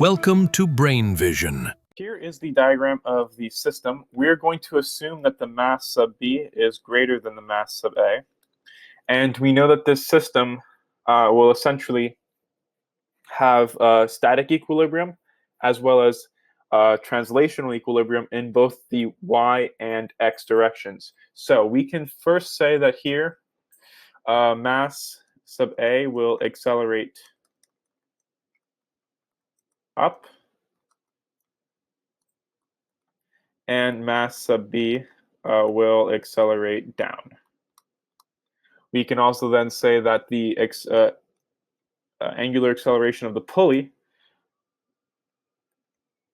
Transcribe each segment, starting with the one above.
Welcome to Brain Vision. Here is the diagram of the system. We're going to assume that the mass sub B is greater than the mass sub A. And we know that this system will essentially have static equilibrium as well as translational equilibrium in both the y and x directions. So we can first say that here mass sub A will accelerate up, and mass sub B will accelerate down. We can also then say that the angular acceleration of the pulley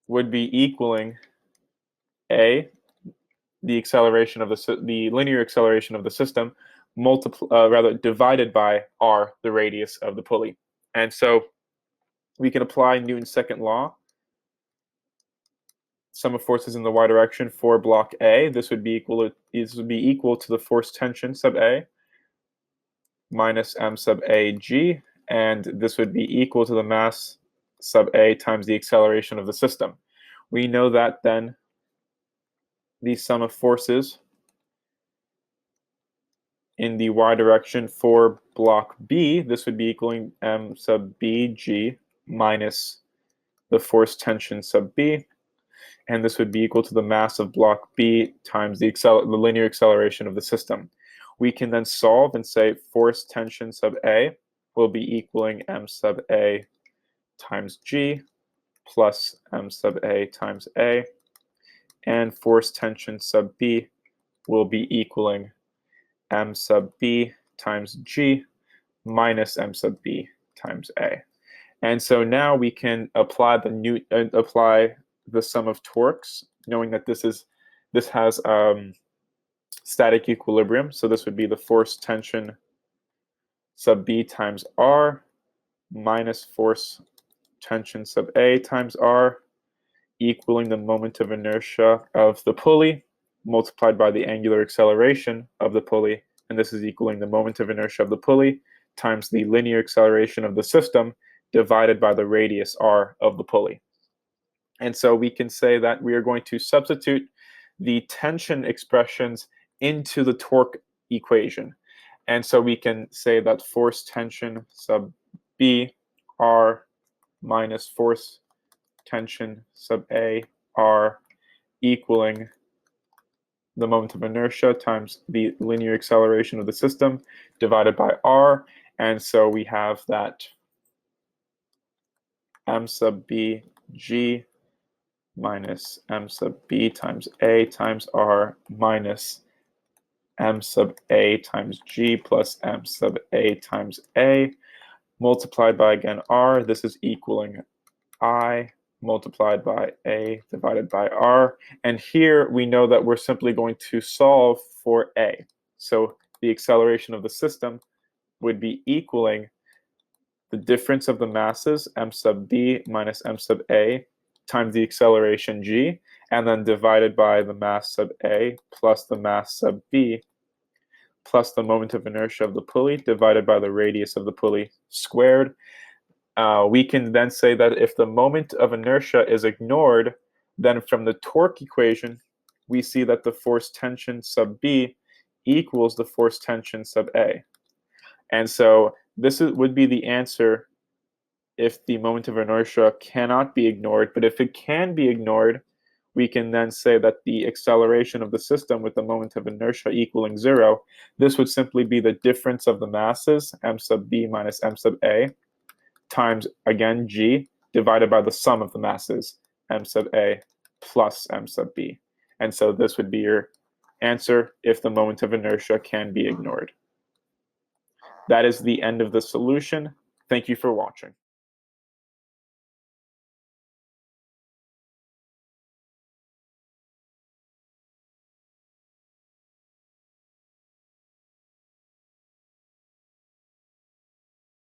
would be equaling A, the acceleration of the linear acceleration of the system, divided by r, the radius of the pulley. And so we can apply Newton's second law. Sum of forces in the y direction for block A. This would be equal to the force tension sub A minus m sub A g, and this would be equal to the mass sub A times the acceleration of the system. We know that then the sum of forces in the y direction for block B, this would be equaling m sub B g minus the force tension sub B, and this would be equal to the mass of block B times the linear acceleration of the system. We can then solve and say force tension sub A will be equaling m sub A times g plus m sub A times A, and force tension sub B will be equaling m sub B times g minus m sub B times A. And so now we can apply the sum of torques, knowing that this has static equilibrium. So this would be the force tension sub B times R minus force tension sub A times R, equaling the moment of inertia of the pulley multiplied by the angular acceleration of the pulley, and this is equaling the moment of inertia of the pulley times the linear acceleration of the system divided by the radius r of the pulley. And so we can say that we are going to substitute the tension expressions into the torque equation. And so we can say that force tension sub B r minus force tension sub A r equaling the moment of inertia times the linear acceleration of the system divided by r. And so we have that m sub B g minus m sub B times A times r minus m sub A times g plus m sub A times A multiplied by, again, r. This is equaling I multiplied by A divided by r. And here we know that we're simply going to solve for A. So the acceleration of the system would be equaling the difference of the masses, m sub B minus m sub A, times the acceleration g, and then divided by the mass sub A plus the mass sub B plus the moment of inertia of the pulley divided by the radius of the pulley squared. We can then say that if the moment of inertia is ignored, then from the torque equation, we see that the force tension sub B equals the force tension sub A. And so this would be the answer if the moment of inertia cannot be ignored. But if it can be ignored, we can then say that the acceleration of the system with the moment of inertia equaling 0, this would simply be the difference of the masses, m sub B minus m sub A, times, again, g, divided by the sum of the masses, m sub A plus m sub B. And so this would be your answer if the moment of inertia can be ignored. That is the end of the solution. Thank you for watching.